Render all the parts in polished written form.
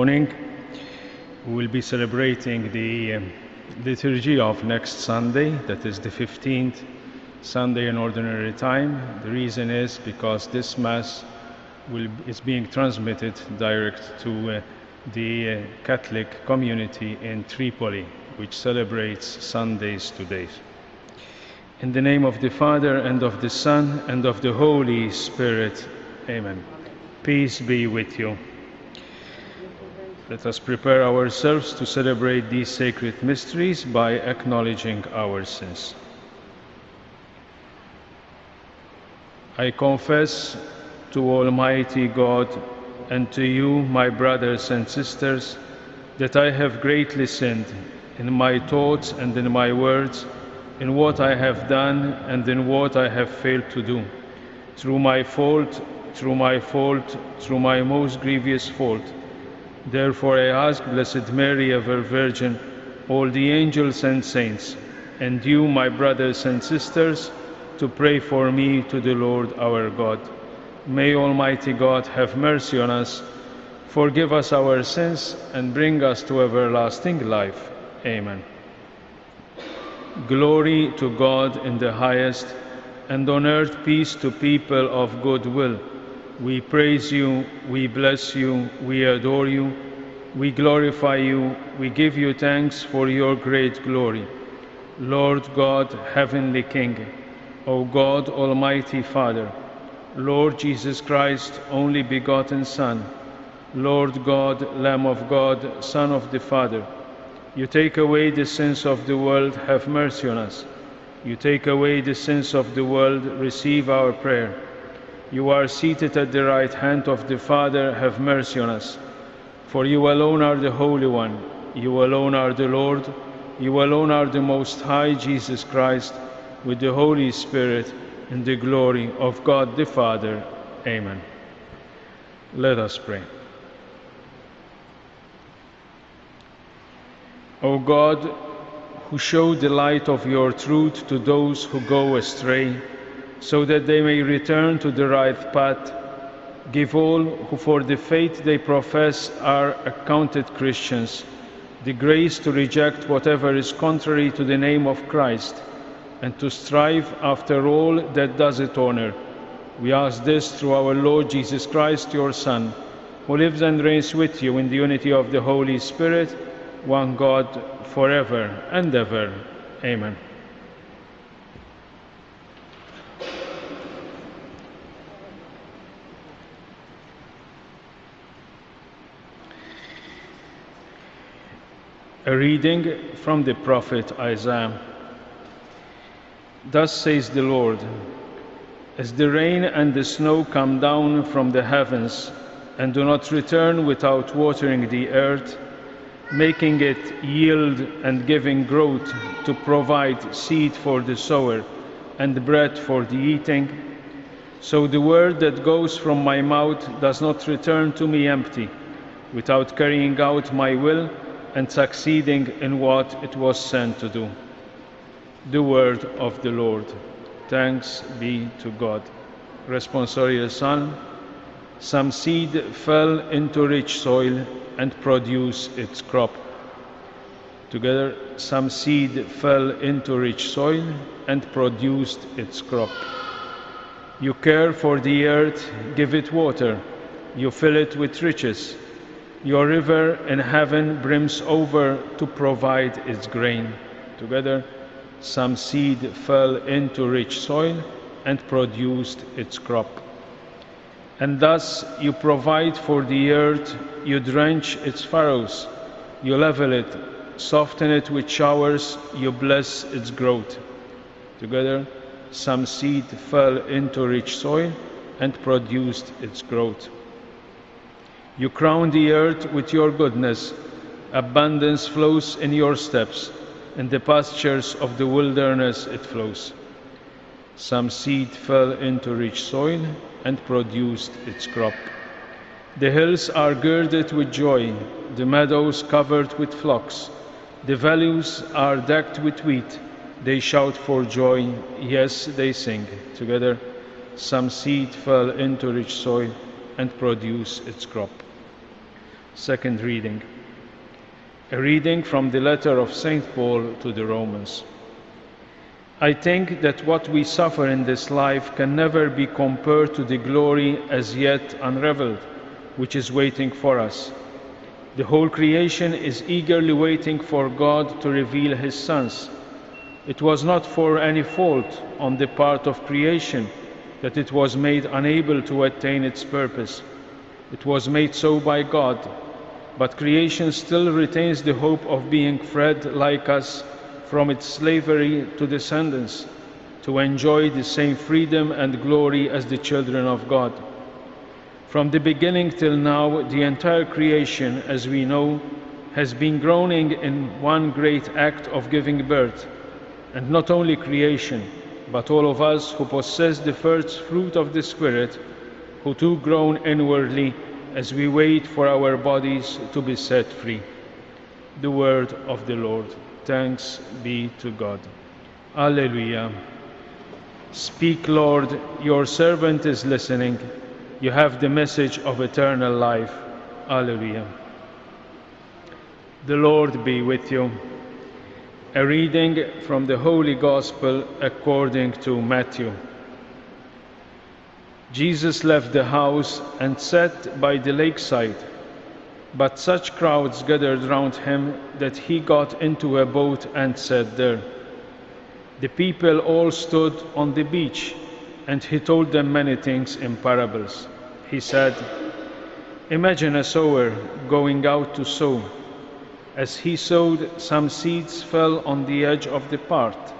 morning. We will be celebrating the liturgy of next Sunday, that is the 15th Sunday in Ordinary Time. The reason is because this Mass is being transmitted direct to the Catholic community in Tripoli, which celebrates Sundays today. In the name of the Father, and of the Son, and of the Holy Spirit. Amen. Peace be with you. Let us prepare ourselves to celebrate these sacred mysteries by acknowledging our sins. I confess to Almighty God and to you, my brothers and sisters, that I have greatly sinned in my thoughts and in my words, in what I have done and in what I have failed to do, through my most grievous fault. Therefore I ask Blessed Mary, ever Virgin, all the angels and saints, and you, my brothers and sisters, to pray for me to the Lord our God. May Almighty God have mercy on us, forgive us our sins, and bring us to everlasting life. Amen. Glory to God in the highest, and on earth peace to people of good will. We praise you, we bless you, we adore you, we glorify you, we give you thanks for your great glory. Lord God, Heavenly King, O God, Almighty Father, Lord Jesus Christ, only begotten Son, Lord God, Lamb of God, Son of the Father, you take away the sins of the world, have mercy on us. You take away the sins of the world, receive our prayer. You are seated at the right hand of the Father, have mercy on us. For you alone are the Holy One, you alone are the Lord, you alone are the Most High, Jesus Christ, with the Holy Spirit, in the glory of God the Father. Amen. Let us pray. O God, who show the light of your truth to those who go astray, so that they may return to the right path, give all who for the faith they profess are accounted Christians the grace to reject whatever is contrary to the name of Christ, and to strive after all that does it honor. We ask this through our Lord Jesus Christ, your Son, who lives and reigns with you in the unity of the Holy Spirit, one God, forever and ever. Amen. A reading from the prophet Isaiah. Thus says the Lord, as the rain and the snow come down from the heavens and do not return without watering the earth, making it yield and giving growth to provide seed for the sower and bread for the eating, so the word that goes from my mouth does not return to me empty, without carrying out my will and succeeding in what it was sent to do. The word of the Lord. Thanks be to God. Responsorial Psalm. Some seed fell into rich soil and produced its crop. Together, some seed fell into rich soil and produced its crop. You care for the earth, give it water, you fill it with riches. Your river in heaven brims over to provide its grain. Together, some seed fell into rich soil and produced its crop. And thus you provide for the earth, you drench its furrows, you level it, soften it with showers, you bless its growth. Together, some seed fell into rich soil and produced its growth. You crown the earth with your goodness, abundance flows in your steps, in the pastures of the wilderness it flows. Some seed fell into rich soil and produced its crop. The hills are girded with joy, the meadows covered with flocks. The valleys are decked with wheat, they shout for joy, yes, they sing. Together, some seed fell into rich soil and produced its crop. Second reading. A reading from the letter of St. Paul to the Romans. I think that what we suffer in this life can never be compared to the glory as yet unreveled, which is waiting for us. The whole creation is eagerly waiting for God to reveal His sons. It was not for any fault on the part of creation that it was made unable to attain its purpose. It was made so by God, but creation still retains the hope of being freed like us from its slavery to descendants, to enjoy the same freedom and glory as the children of God. From the beginning till now, the entire creation, as we know, has been groaning in one great act of giving birth. And not only creation, but all of us who possess the first fruit of the Spirit, who too groan inwardly as we wait for our bodies to be set free. The word of the Lord. Thanks be to God. Alleluia. Speak, Lord, your servant is listening. You have the message of eternal life. Alleluia. The Lord be with you. A reading from the Holy Gospel according to Matthew. Jesus left the house and sat by the lakeside, but such crowds gathered round him that he got into a boat and sat there. The people all stood on the beach, and he told them many things in parables. He said, "Imagine a sower going out to sow. As he sowed, some seeds fell on the edge of the path,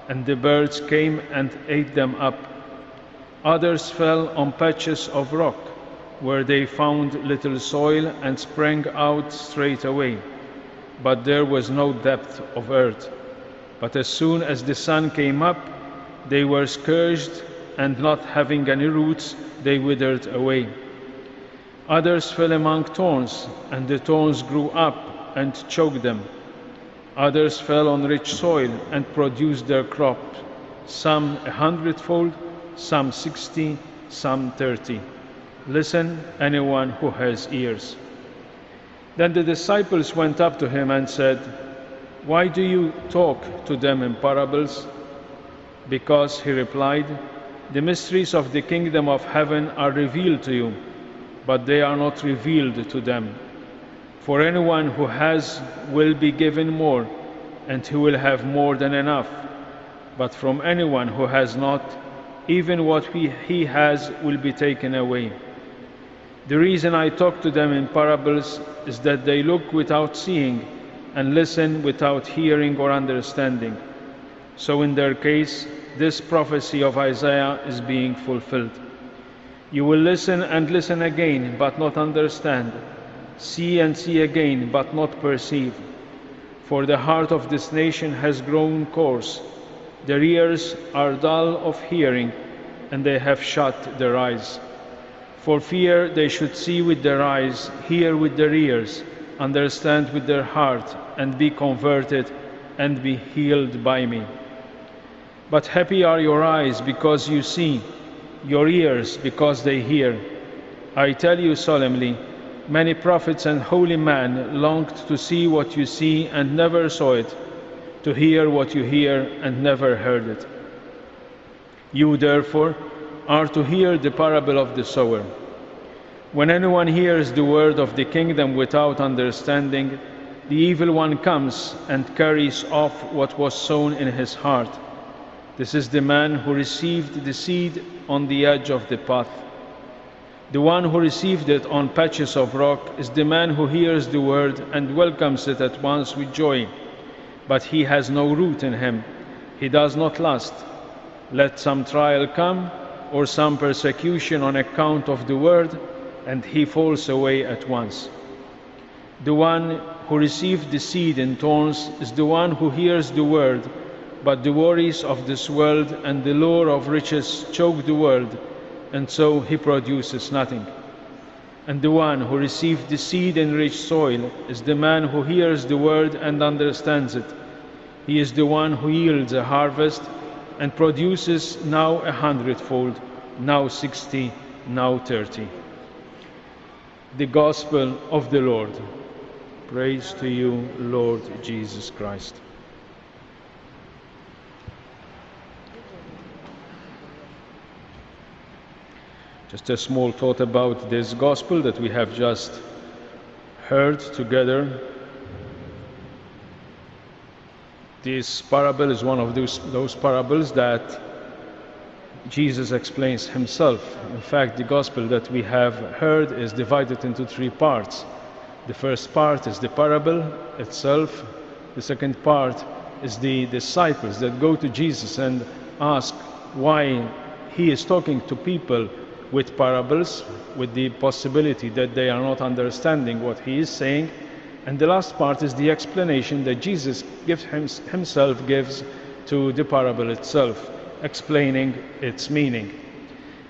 and the birds came and ate them up. Others fell on patches of rock, where they found little soil and sprang out straight away. But there was no depth of earth. But as soon as the sun came up, they were scorched, and not having any roots, they withered away. Others fell among thorns, and the thorns grew up and choked them. Others fell on rich soil and produced their crop, some 100-fold, some 60, some 30. Listen, anyone who has ears." Then the disciples went up to him and said, "Why do you talk to them in parables?" "Because," he replied, "the mysteries of the kingdom of heaven are revealed to you, but they are not revealed to them. For anyone who has will be given more, and he will have more than enough. But from anyone who has not, even what he has will be taken away. The reason I talk to them in parables is that they look without seeing, and listen without hearing or understanding. So in their case, this prophecy of Isaiah is being fulfilled. You will listen and listen again, but not understand. See and see again, but not perceive. For the heart of this nation has grown coarse. Their ears are dull of hearing, and they have shut their eyes. For fear they should see with their eyes, hear with their ears, understand with their heart, and be converted, and be healed by me. But happy are your eyes because you see, your ears because they hear. I tell you solemnly, many prophets and holy men longed to see what you see and never saw it, to hear what you hear and never heard it. You, therefore, are to hear the parable of the sower. When anyone hears the word of the kingdom without understanding, the evil one comes and carries off what was sown in his heart. This is the man who received the seed on the edge of the path. The one who received it on patches of rock is the man who hears the word and welcomes it at once with joy, but he has no root in him. He does not last. Let some trial come, or some persecution on account of the word, and he falls away at once. The one who received the seed in thorns is the one who hears the word, but the worries of this world and the lure of riches choke the word, and so he produces nothing. And the one who received the seed in rich soil is the man who hears the word and understands it. He is the one who yields a harvest and produces now 100-fold, now 60, now 30. the gospel of the Lord. Praise to you, Lord Jesus Christ. Just a small thought about this gospel that we have just heard together. This parable is one of those parables that Jesus explains himself. In fact, the gospel that we have heard is divided into three parts. The first part is the parable itself. The second part is the disciples that go to Jesus and ask why he is talking to people with parables, with the possibility that they are not understanding what he is saying. And the last part is the explanation that Jesus himself gives to the parable itself, explaining its meaning.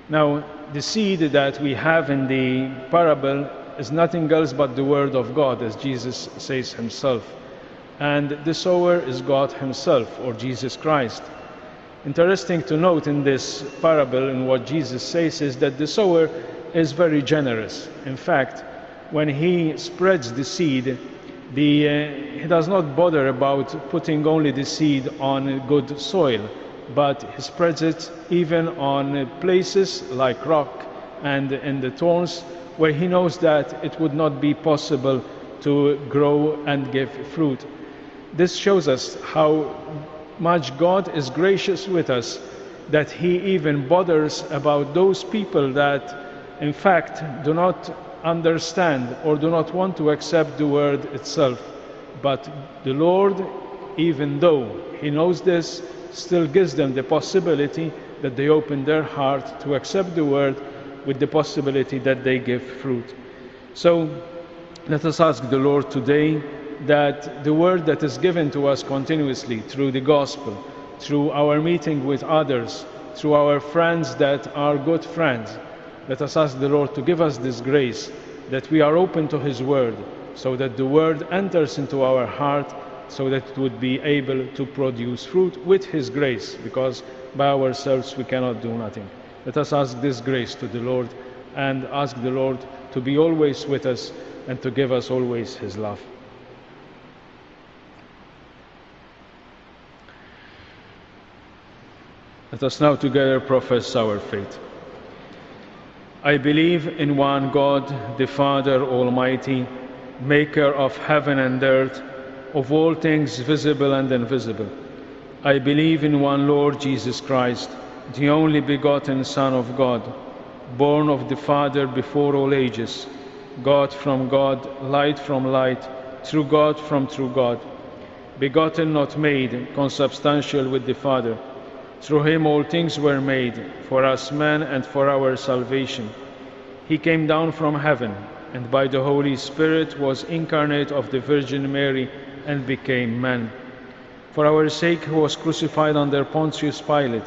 Now, the seed that we have in the parable is nothing else but the Word of God, as Jesus says himself. And the sower is God himself, or Jesus Christ. Interesting to note in this parable, and what Jesus says, is that the sower is very generous. In fact, when he spreads the seed, he does not bother about putting only the seed on good soil, but he spreads it even on places like rock and in the thorns, where he knows that it would not be possible to grow and give fruit. This shows us how much God is gracious with us, that he even bothers about those people that in fact do not understand or do not want to accept the word itself. But the Lord, even though he knows this, still gives them the possibility that they open their heart to accept the word, with the possibility that they give fruit. So let us ask the Lord today that the word that is given to us continuously through the gospel, through our meeting with others, through our friends that are good friends, let us ask the Lord to give us this grace, that we are open to his word, so that the word enters into our heart, so that it would be able to produce fruit with his grace, because by ourselves we cannot do nothing. Let us ask this grace to the Lord and ask the Lord to be always with us and to give us always his love. Let us now together profess our faith. I believe in one God, the Father Almighty, maker of heaven and earth, of all things visible and invisible. I believe in one Lord Jesus Christ, the only begotten Son of God, born of the Father before all ages, God from God, light from light, true God from true God, begotten, not made, consubstantial with the Father. Through him all things were made, for us men and for our salvation. He came down from heaven, and by the Holy Spirit was incarnate of the Virgin Mary and became man. For our sake he was crucified under Pontius Pilate.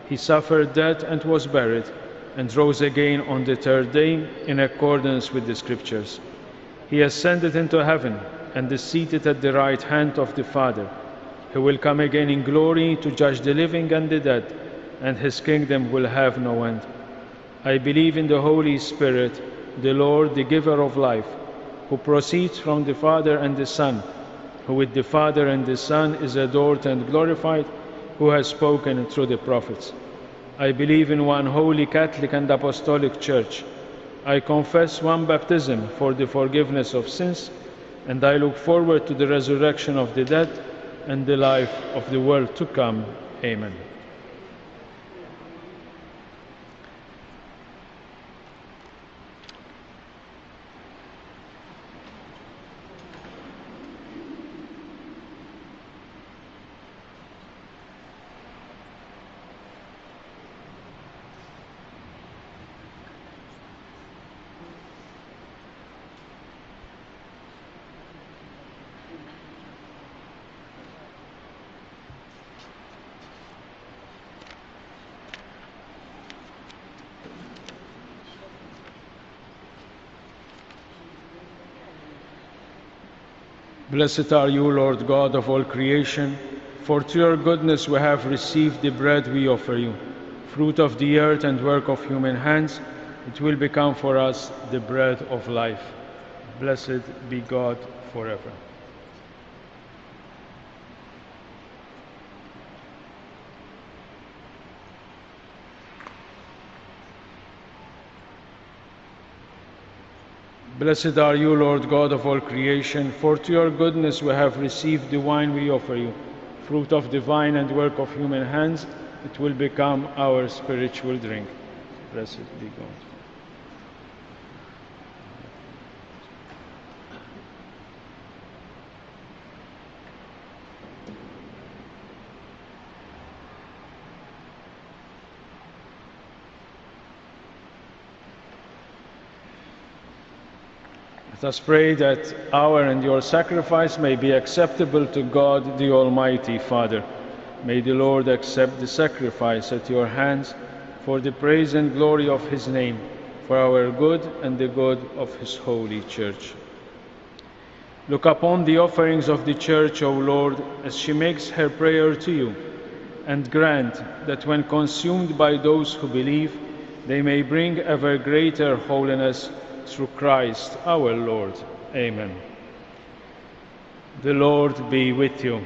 He suffered death and was buried, and rose again on the third day in accordance with the Scriptures. He ascended into heaven and is seated at the right hand of the Father. He will come again in glory to judge the living and the dead, and his kingdom will have no end. I believe in the Holy Spirit, the Lord, the giver of life, who proceeds from the Father and the Son, who with the Father and the Son is adored and glorified, who has spoken through the prophets. I believe in one holy Catholic and Apostolic Church. I confess one baptism for the forgiveness of sins, and I look forward to the resurrection of the dead and the life of the world to come. Amen. Blessed are you, Lord God of all creation, for through your goodness we have received the bread we offer you, fruit of the earth and work of human hands. It will become for us the bread of life. Blessed be God forever. Blessed are you, Lord God of all creation, for to your goodness we have received the wine we offer you, fruit of the vine and work of human hands. It will become our spiritual drink. Blessed be God. Let us pray that our and your sacrifice may be acceptable to God, the Almighty Father. May the Lord accept the sacrifice at your hands for the praise and glory of his name, for our good and the good of his holy Church. Look upon the offerings of the Church, O Lord, as she makes her prayer to you, and grant that when consumed by those who believe, they may bring ever greater holiness through Christ our Lord. Amen. The Lord be with you.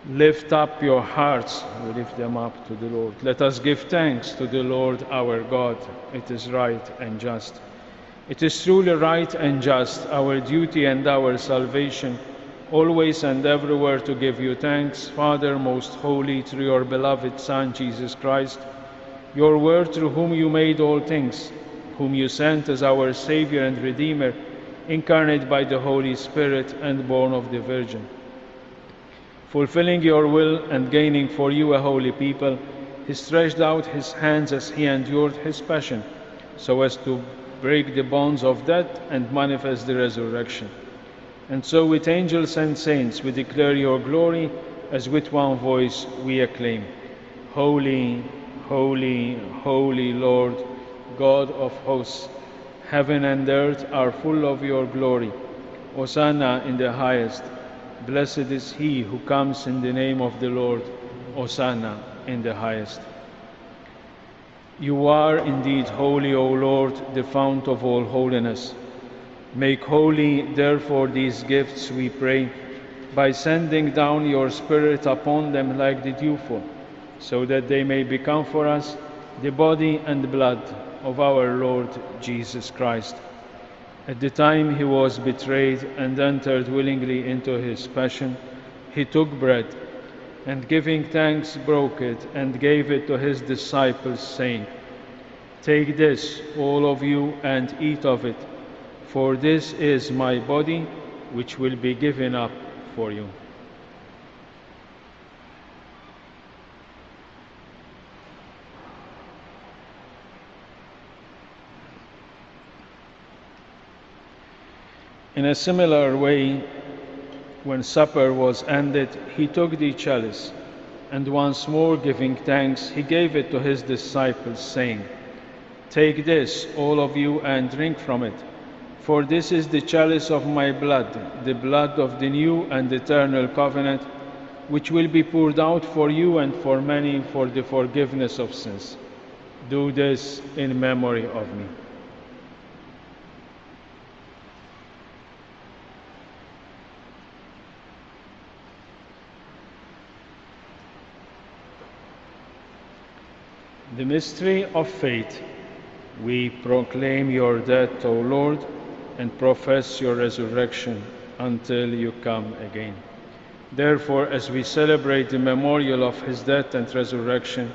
Lift up your hearts. We lift them up to the Lord. Let us give thanks to the Lord our God. It is right and just. It is truly right and just, our duty and our salvation, always and everywhere to give you thanks, Father most holy, through your beloved Son, Jesus Christ, your Word, through whom you made all things, whom you sent as our Savior and Redeemer, incarnate by the Holy Spirit and born of the Virgin. Fulfilling your will and gaining for you a holy people, he stretched out his hands as he endured his passion, so as to break the bonds of death and manifest the resurrection. And so with angels and saints we declare your glory, as with one voice we acclaim, Holy, holy, holy Lord, God of hosts, heaven and earth are full of your glory. Hosanna in the highest. Blessed is he who comes in the name of the Lord. Hosanna in the highest. You are indeed holy, O Lord, the fount of all holiness. Make holy, therefore, these gifts, we pray, by sending down your Spirit upon them like the dewfall, so that they may become for us the body and blood of our Lord Jesus Christ. At the time he was betrayed and entered willingly into his passion, he took bread, and giving thanks broke it and gave it to his disciples, saying, Take this, all of you, and eat of it, for this is my body, which will be given up for you. In a similar way, when supper was ended, he took the chalice, and once more giving thanks, he gave it to his disciples, saying, Take this, all of you, and drink from it, for this is the chalice of my blood, the blood of the new and eternal covenant, which will be poured out for you and for many for the forgiveness of sins. Do this in memory of me. The mystery of faith. We proclaim your death, O Lord, and profess your resurrection until you come again. Therefore, as we celebrate the memorial of his death and resurrection,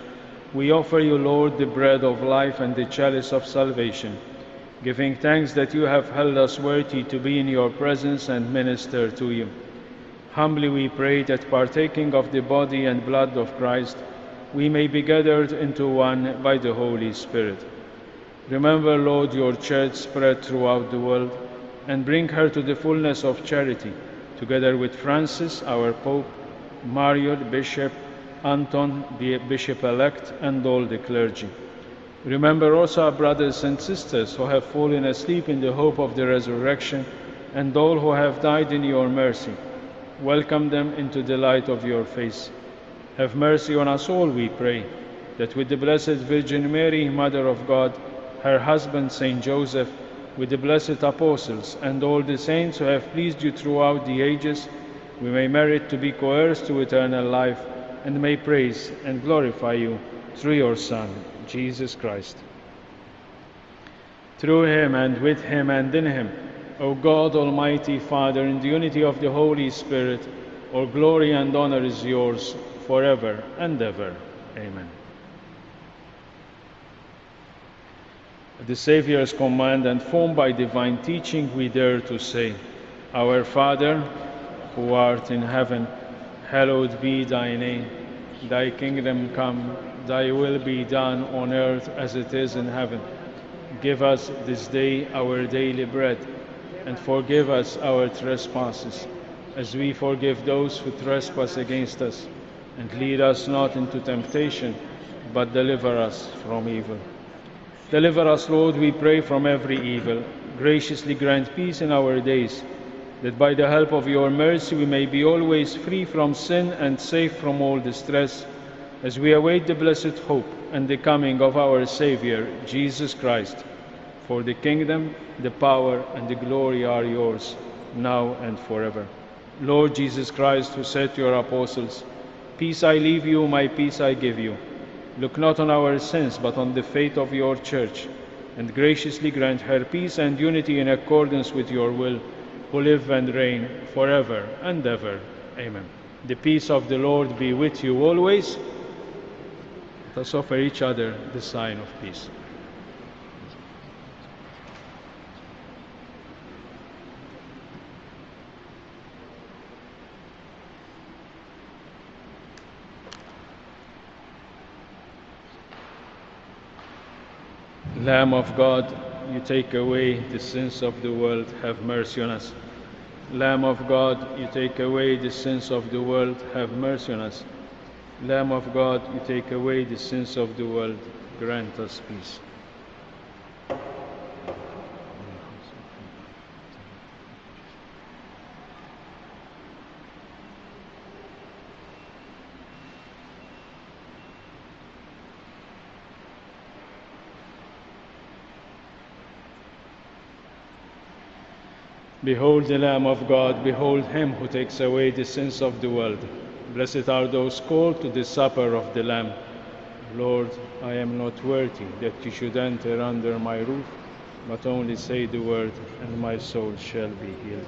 we offer you, Lord, the bread of life and the chalice of salvation, giving thanks that you have held us worthy to be in your presence and minister to you. Humbly we pray that, partaking of the body and blood of Christ, we may be gathered into one by the Holy Spirit. Remember, Lord, your Church spread throughout the world, and bring her to the fullness of charity, together with Francis, our Pope, Mario, the Bishop, Anton, the Bishop-elect, and all the clergy. Remember also our brothers and sisters who have fallen asleep in the hope of the resurrection, and all who have died in your mercy. Welcome them into the light of your face. Have mercy on us all, we pray, that with the Blessed Virgin Mary, Mother of God, her husband Saint Joseph, with the blessed apostles and all the saints who have pleased you throughout the ages, we may merit to be co-heirs to eternal life, and may praise and glorify you through your Son, Jesus Christ. Through him and with him and in him, O God, Almighty Father, in the unity of the Holy Spirit, all glory and honor is yours forever and ever. Amen. At the Saviour's command and formed by divine teaching, we dare to say, Our Father, who art in heaven, hallowed be thy name. Thy kingdom come, thy will be done on earth as it is in heaven. Give us this day our daily bread, and forgive us our trespasses, as we forgive those who trespass against us. And lead us not into temptation, but deliver us from evil. Deliver us, Lord, we pray, from every evil. Graciously grant peace in our days, that by the help of your mercy we may be always free from sin and safe from all distress, as we await the blessed hope and the coming of our Saviour, Jesus Christ. For the kingdom, the power, and the glory are yours, now and forever. Lord Jesus Christ, who said to your apostles, Peace I leave you, my peace I give you. Look not on our sins, but on the faith of your Church, and graciously grant her peace and unity in accordance with your will, who live and reign forever and ever. Amen. The peace of the Lord be with you always. Let us offer each other the sign of peace. Lamb of God, you take away the sins of the world, have mercy on us. Lamb of God, you take away the sins of the world, have mercy on us. Lamb of God, you take away the sins of the world, grant us peace. Behold the Lamb of God, behold him who takes away the sins of the world. Blessed are those called to the supper of the Lamb. Lord, I am not worthy that you should enter under my roof, but only say the word, and my soul shall be healed.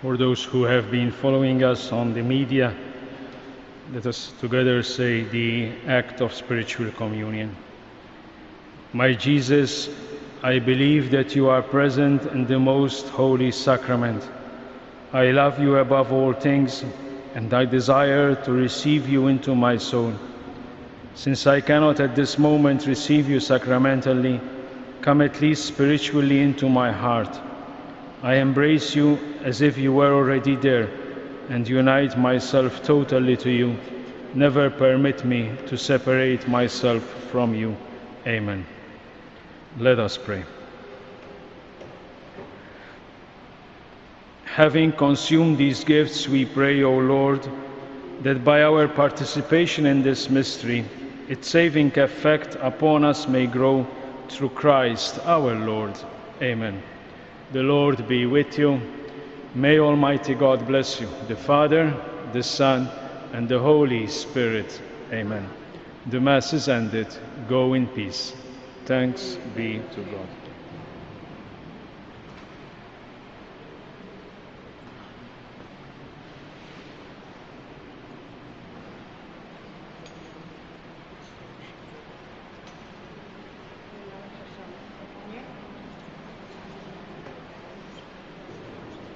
For those who have been following us on the media, let us together say the act of spiritual communion. My Jesus, I believe that you are present in the most holy sacrament. I love you above all things, and I desire to receive you into my soul. Since I cannot at this moment receive you sacramentally, come at least spiritually into my heart. I embrace you as if you were already there, and unite myself totally to you. Never permit me to separate myself from you. Amen. Let us pray. Having consumed these gifts, we pray, O Lord, that by our participation in this mystery, its saving effect upon us may grow through Christ our Lord. Amen. The Lord be with you. May Almighty God bless you, the Father, the Son, and the Holy Spirit. Amen. The Mass is ended. Go in peace. Thanks be to God.